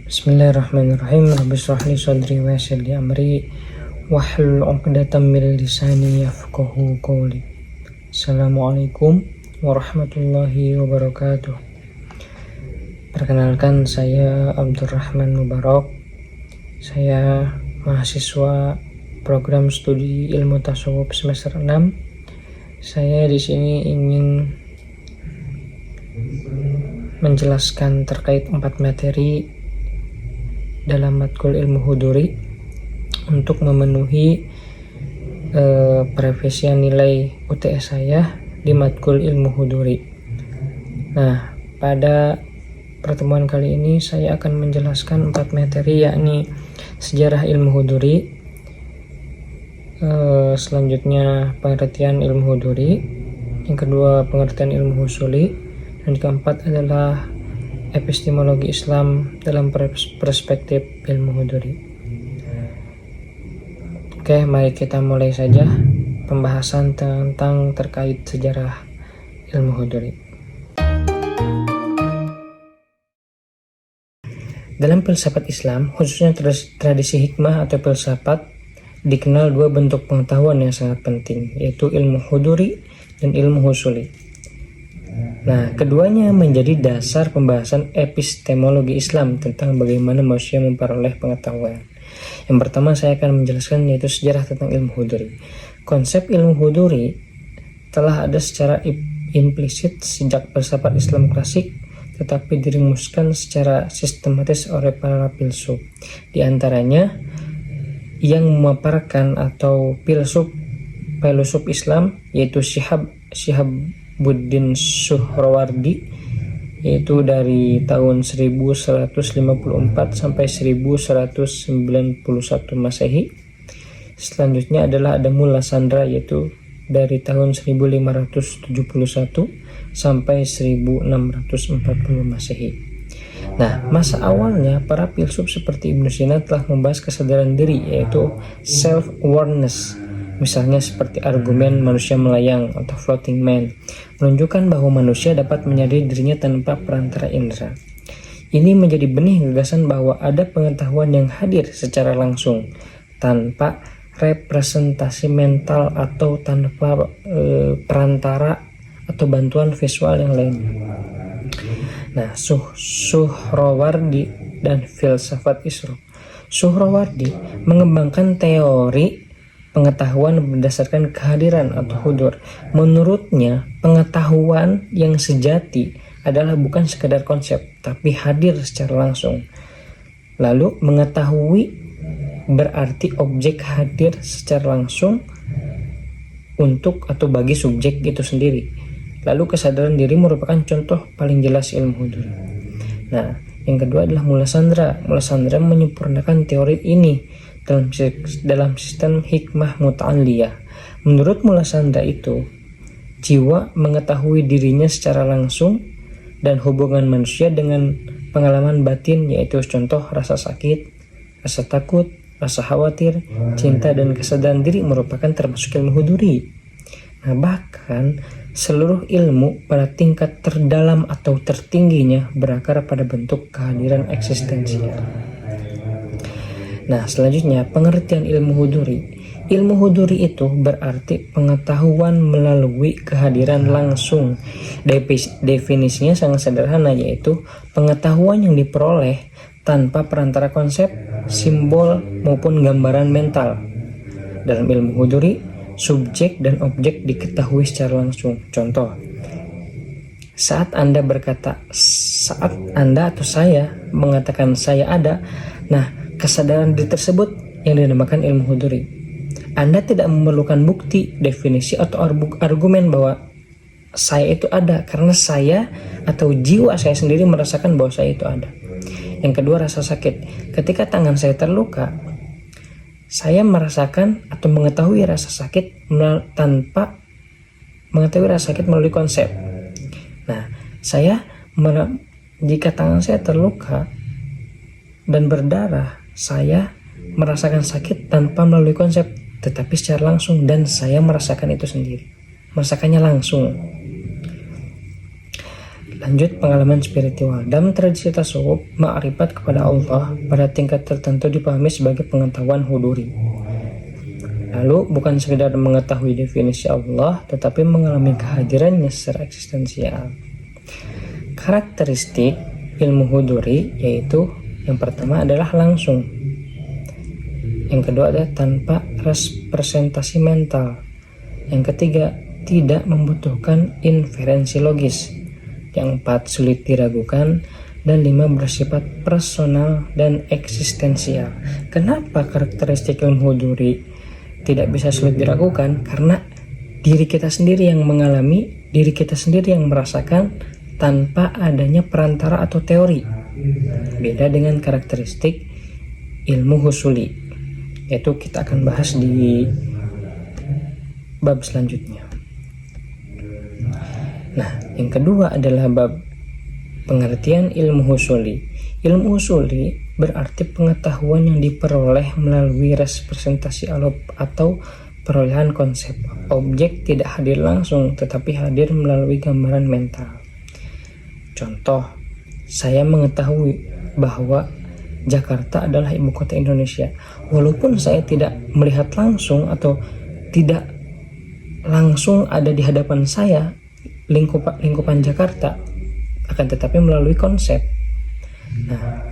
Bismillahirrahmanirrahim. Rabbi shrah li sadri wa yassir li amri wahlul 'uqdatam min lisani yafqahu qawli. Assalamualaikum warahmatullahi wabarakatuh. Perkenalkan, saya Abdurrahman Mubarak. Saya mahasiswa program studi ilmu tasawuf semester 6. Saya di sini ingin menjelaskan terkait 4 materi dalam matkul ilmu huduri untuk memenuhi perevisian nilai UTS saya di matkul ilmu huduri. Nah, pada pertemuan kali ini saya akan menjelaskan 4 materi, yakni sejarah ilmu huduri, selanjutnya pengertian ilmu huduri, yang kedua pengertian ilmu husuli, dan yang keempat adalah epistemologi Islam dalam perspektif ilmu huduri. Oke, mari kita mulai saja pembahasan tentang terkait sejarah ilmu huduri. Dalam filsafat Islam, khususnya tradisi hikmah atau filsafat, dikenal dua bentuk pengetahuan yang sangat penting, yaitu ilmu huduri dan ilmu husuli. Nah, keduanya menjadi dasar pembahasan epistemologi Islam tentang bagaimana manusia memperoleh pengetahuan. Yang pertama saya akan menjelaskan yaitu sejarah tentang ilmu huduri. Konsep ilmu huduri telah ada secara implisit sejak filsafat Islam klasik, tetapi dirumuskan secara sistematis oleh para filsuf. Di antaranya yang memaparkan atau filsuf Islam yaitu Shihabuddin Suhrawardi, yaitu dari tahun 1154 sampai 1191 Masehi. Selanjutnya adalah ada Mullah Chandra, yaitu dari tahun 1571 sampai 1640 Masehi. Nah, masa awalnya para filsuf seperti Ibnu Sina telah membahas kesadaran diri, yaitu self-awareness. Misalnya seperti argumen manusia melayang atau floating man, menunjukkan bahwa manusia dapat menyadari dirinya tanpa perantara indera. Ini menjadi benih gagasan bahwa ada pengetahuan yang hadir secara langsung, tanpa representasi mental atau tanpa perantara atau bantuan visual yang lain. Nah, Suhrawardi dan filsafat Isra. Suhrawardi mengembangkan teori pengetahuan berdasarkan kehadiran atau hudur. Menurutnya, pengetahuan yang sejati adalah bukan sekedar konsep, tapi hadir secara langsung. Lalu, mengetahui berarti objek hadir secara langsung untuk atau bagi subjek itu sendiri. Lalu, kesadaran diri merupakan contoh paling jelas ilmu hudur. Nah, yang kedua adalah Mullah Chandra. Mullah Chandra menyempurnakan teori ini dalam sistem hikmah muta'alliyah. Menurut Mullah Chandra itu, jiwa mengetahui dirinya secara langsung dan hubungan manusia dengan pengalaman batin, yaitu contoh rasa sakit, rasa takut, rasa khawatir, cinta, dan kesadaran diri merupakan termasuk ilmu huduri. Nah, bahkan seluruh ilmu pada tingkat terdalam atau tertingginya berakar pada bentuk kehadiran eksistensial. Nah, selanjutnya pengertian ilmu huduri. Ilmu huduri itu berarti pengetahuan melalui kehadiran langsung. Definisinya sangat sederhana, yaitu pengetahuan yang diperoleh tanpa perantara konsep, simbol, maupun gambaran mental. Dalam ilmu huduri, subjek dan objek diketahui secara langsung. Contoh, saat Anda atau saya mengatakan saya ada, nah, kesadaran diri tersebut yang dinamakan ilmu huduri. Anda tidak memerlukan bukti, definisi, atau argumen bahwa saya itu ada, karena saya atau jiwa saya sendiri merasakan bahwa saya itu ada. Yang kedua, rasa sakit. Ketika tangan saya terluka, saya merasakan atau mengetahui rasa sakit tanpa mengetahui rasa sakit melalui konsep. Nah, jika tangan saya terluka dan berdarah, saya merasakan sakit tanpa melalui konsep, tetapi secara langsung, dan saya merasakan itu sendiri, merasakannya langsung. Lanjut, pengalaman spiritual. Dalam tradisi tasawuf, ma'rifat kepada Allah pada tingkat tertentu dipahami sebagai pengetahuan huduri. Lalu bukan sekedar mengetahui definisi Allah, tetapi mengalami kehadirannya secara eksistensial. Karakteristik ilmu huduri yaitu yang pertama adalah langsung. Yang kedua adalah tanpa representasi mental. Yang ketiga, tidak membutuhkan inferensi logis. Yang empat, sulit diragukan. Dan lima, bersifat personal dan eksistensial. Kenapa karakteristik ilmu huduri tidak bisa sulit diragukan? Karena diri kita sendiri yang mengalami, diri kita sendiri yang merasakan tanpa adanya perantara atau teori. Beda dengan karakteristik ilmu husuli, yaitu kita akan bahas di bab selanjutnya. Nah, yang kedua adalah bab pengertian ilmu husuli. Ilmu husuli berarti pengetahuan yang diperoleh melalui representasi atau perolehan konsep. Objek tidak hadir langsung, tetapi hadir melalui gambaran mental. Contoh, saya mengetahui bahwa Jakarta adalah ibu kota Indonesia. Walaupun saya tidak melihat langsung atau tidak langsung ada di hadapan saya lingkupan Jakarta, akan tetapi melalui konsep. Nah,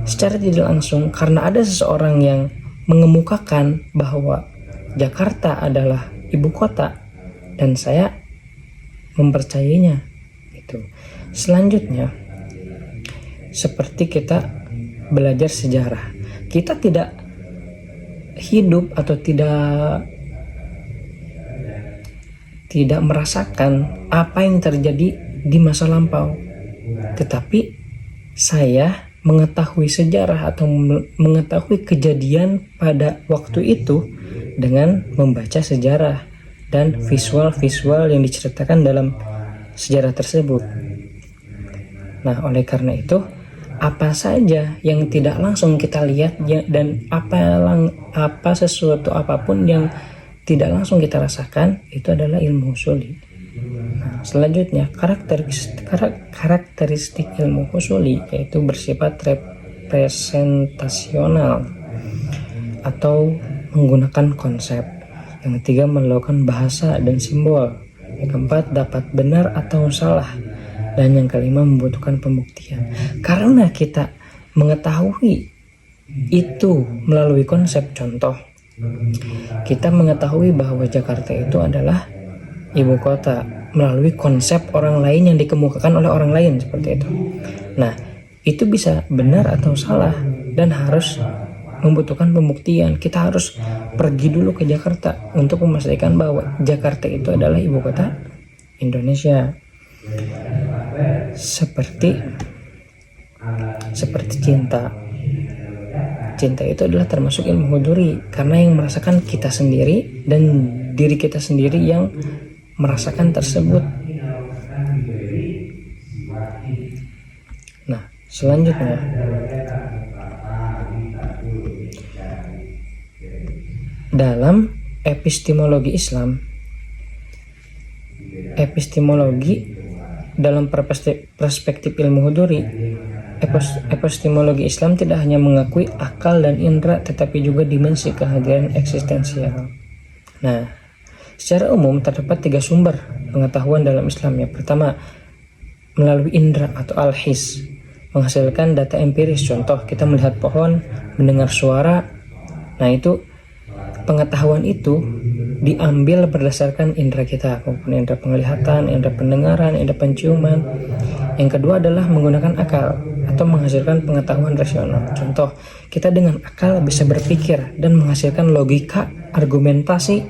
secara tidak langsung karena ada seseorang yang mengemukakan bahwa Jakarta adalah ibu kota dan saya mempercayainya itu. Selanjutnya, seperti kita belajar sejarah, kita tidak hidup atau tidak merasakan apa yang terjadi di masa lampau, tetapi saya mengetahui sejarah atau mengetahui kejadian pada waktu itu dengan membaca sejarah dan visual-visual yang diceritakan dalam sejarah tersebut. Nah, oleh karena itu, apa saja yang tidak langsung kita lihat dan apa sesuatu apapun yang tidak langsung kita rasakan, itu adalah ilmu husuli. Nah, selanjutnya karakteristik ilmu husuli yaitu bersifat representasional atau menggunakan konsep. Yang ketiga, melakukan bahasa dan simbol. Yang keempat, dapat benar atau salah. Dan yang kelima, membutuhkan pembuktian. Karena kita mengetahui itu melalui konsep. Contoh, kita mengetahui bahwa Jakarta itu adalah ibu kota melalui konsep orang lain yang dikemukakan oleh orang lain, seperti itu. Nah, itu bisa benar atau salah dan harus membutuhkan pembuktian. Kita harus pergi dulu ke Jakarta untuk memastikan bahwa Jakarta itu adalah ibu kota Indonesia. Seperti cinta. Cinta itu adalah termasuk ilmu huduri karena yang merasakan kita sendiri dan diri kita sendiri yang merasakan tersebut. Nah, selanjutnya dalam epistemologi Islam, dalam perspektif ilmu huduri, epistemologi Islam tidak hanya mengakui akal dan indera, tetapi juga dimensi kehadiran eksistensial. Nah, secara umum terdapat 3 sumber pengetahuan dalam Islam. Yang pertama, melalui indera atau al-his, menghasilkan data empiris. Contoh, kita melihat pohon, mendengar suara. Nah, itu pengetahuan itu diambil berdasarkan indera kita, maupun indera penglihatan, indera pendengaran, indera penciuman. Yang kedua adalah menggunakan akal atau menghasilkan pengetahuan rasional. Contoh, kita dengan akal bisa berpikir dan menghasilkan logika, argumentasi,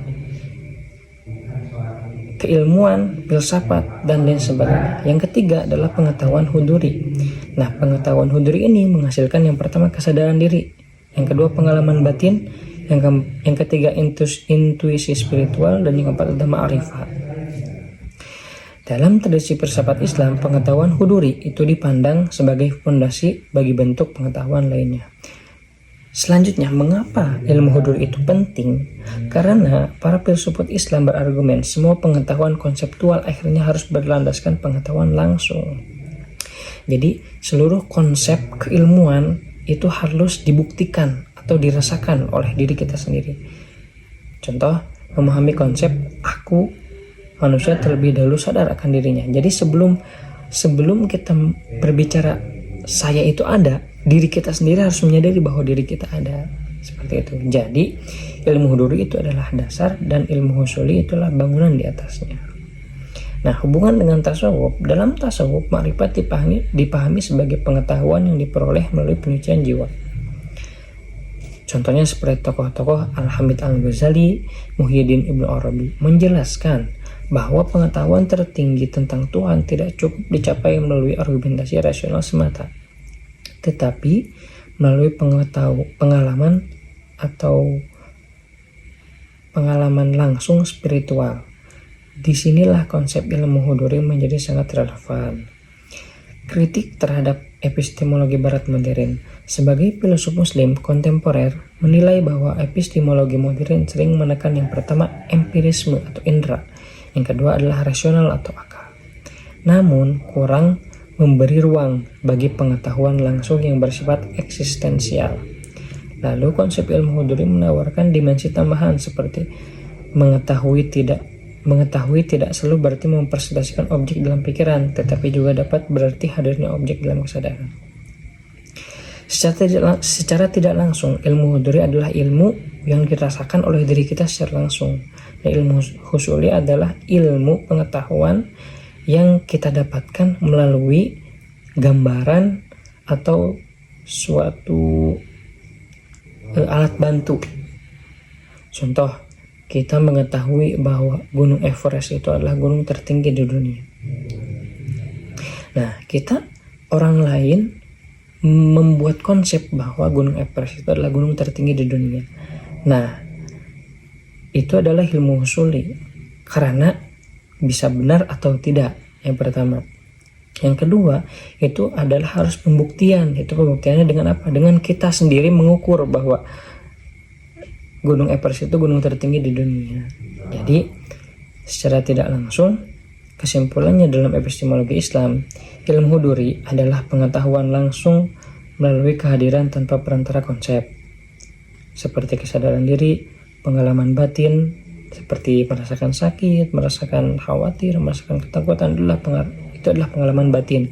keilmuan, filsafat, dan lain sebagainya. Yang ketiga adalah pengetahuan huduri. Nah, pengetahuan huduri ini menghasilkan yang pertama kesadaran diri, yang kedua pengalaman batin, yang ketiga intuisi spiritual, dan yang keempat adalah ma'rifat. Dalam tradisi filsafat Islam, pengetahuan huduri itu dipandang sebagai fondasi bagi bentuk pengetahuan lainnya. Selanjutnya, mengapa ilmu huduri itu penting? Karena para filsufat Islam berargumen semua pengetahuan konseptual akhirnya harus berlandaskan pengetahuan langsung. Jadi seluruh konsep keilmuan itu harus dibuktikan atau dirasakan oleh diri kita sendiri. Contoh, memahami konsep aku manusia terlebih dahulu sadar akan dirinya. Jadi sebelum kita berbicara saya itu ada, diri kita sendiri harus menyadari bahwa diri kita ada. Seperti itu. Jadi ilmu huduri itu adalah dasar dan ilmu husuli itulah bangunan di atasnya. Nah, hubungan dengan tasawuf, dalam tasawuf makrifat dipahami sebagai pengetahuan yang diperoleh melalui penyucian jiwa. Contohnya seperti tokoh-tokoh Al-Hamid Al-Ghazali, Muhyiddin Ibnu Arabi menjelaskan bahwa pengetahuan tertinggi tentang Tuhan tidak cukup dicapai melalui argumentasi rasional semata, tetapi melalui pengalaman atau pengalaman langsung spiritual. Disinilah konsep ilmu huduri menjadi sangat relevan. Kritik terhadap epistemologi barat modern. Sebagai filosof muslim kontemporer menilai bahwa epistemologi modern sering menekan yang pertama empirisme atau indera, yang kedua adalah rasional atau akal, namun kurang memberi ruang bagi pengetahuan langsung yang bersifat eksistensial. Lalu konsep ilmu huduri menawarkan dimensi tambahan seperti mengetahui tidak selalu berarti mempresentasikan objek dalam pikiran, tetapi juga dapat berarti hadirnya objek dalam kesadaran. Secara tidak langsung, ilmu huduri adalah ilmu yang dirasakan oleh diri kita secara langsung. Dan ilmu husuli adalah ilmu pengetahuan yang kita dapatkan melalui gambaran atau suatu alat bantu. Contoh, kita mengetahui bahwa Gunung Everest itu adalah gunung tertinggi di dunia. Nah, orang lain membuat konsep bahwa Gunung Everest itu adalah gunung tertinggi di dunia. Nah, itu adalah ilmu husuli karena bisa benar atau tidak, yang pertama. Yang kedua, itu adalah harus pembuktian. Itu pembuktiannya dengan apa? Dengan kita sendiri mengukur bahwa Gunung Everest itu gunung tertinggi di dunia. Jadi, secara tidak langsung, kesimpulannya dalam epistemologi Islam, ilmu huduri adalah pengetahuan langsung melalui kehadiran tanpa perantara konsep, seperti kesadaran diri, pengalaman batin, seperti merasakan sakit, merasakan khawatir, merasakan ketakutan, itu adalah pengalaman batin.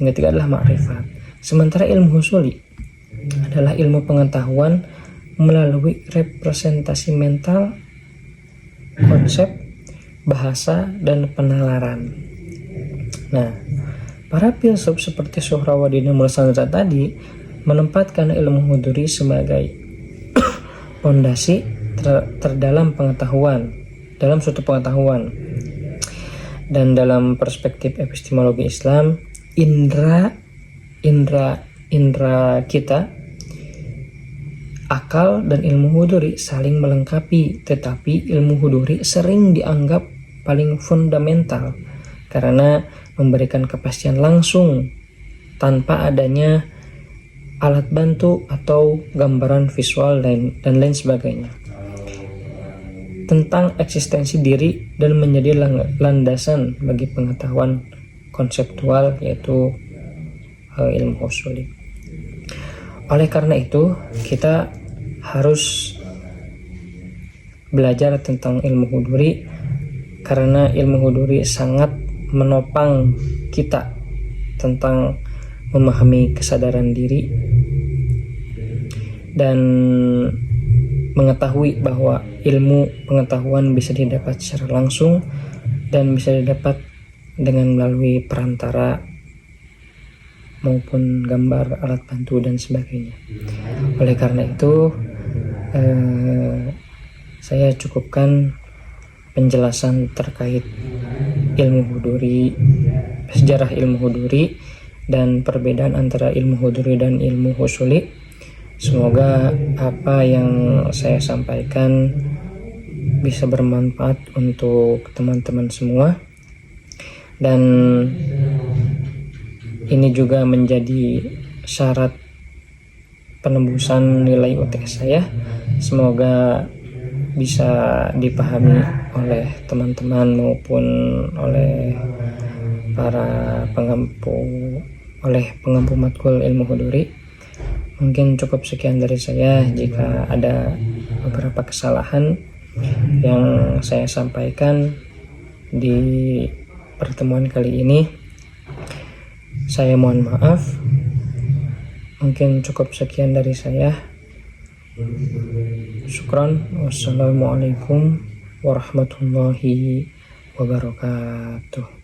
Yang ketiga adalah makrifat. Sementara ilmu husuli adalah ilmu pengetahuan melalui representasi mental, konsep, bahasa, dan penalaran. Nah, para filsuf seperti Suhrawardi dan Mulsandra tadi menempatkan ilmu huduri sebagai fondasi terdalam pengetahuan, dalam suatu pengetahuan. Dan dalam perspektif epistemologi Islam, indra kita, akal dan ilmu huduri saling melengkapi, tetapi ilmu huduri sering dianggap paling fundamental karena memberikan kepastian langsung tanpa adanya alat bantu atau gambaran visual dan lain sebagainya, tentang eksistensi diri dan menjadi landasan bagi pengetahuan konseptual, yaitu ilmu husuli. Oleh karena itu, kita harus belajar tentang ilmu huduri karena ilmu huduri sangat menopang kita tentang memahami kesadaran diri dan mengetahui bahwa ilmu pengetahuan bisa didapat secara langsung dan bisa didapat dengan melalui perantara maupun gambar, alat bantu, dan sebagainya. Oleh karena itu, saya cukupkan penjelasan terkait ilmu huduri, sejarah ilmu huduri, dan perbedaan antara ilmu huduri dan ilmu husuli. Semoga apa yang saya sampaikan bisa bermanfaat untuk teman-teman semua, dan ini juga menjadi syarat penembusan nilai UTS saya. Semoga bisa dipahami oleh teman-teman maupun oleh para pengampu oleh pengampu matkul ilmu huduri. Mungkin cukup sekian dari saya. Jika ada beberapa kesalahan yang saya sampaikan di pertemuan kali ini, saya mohon maaf. Mungkin cukup sekian dari saya. Syukran. Wassalamualaikum warahmatullahi wabarakatuh.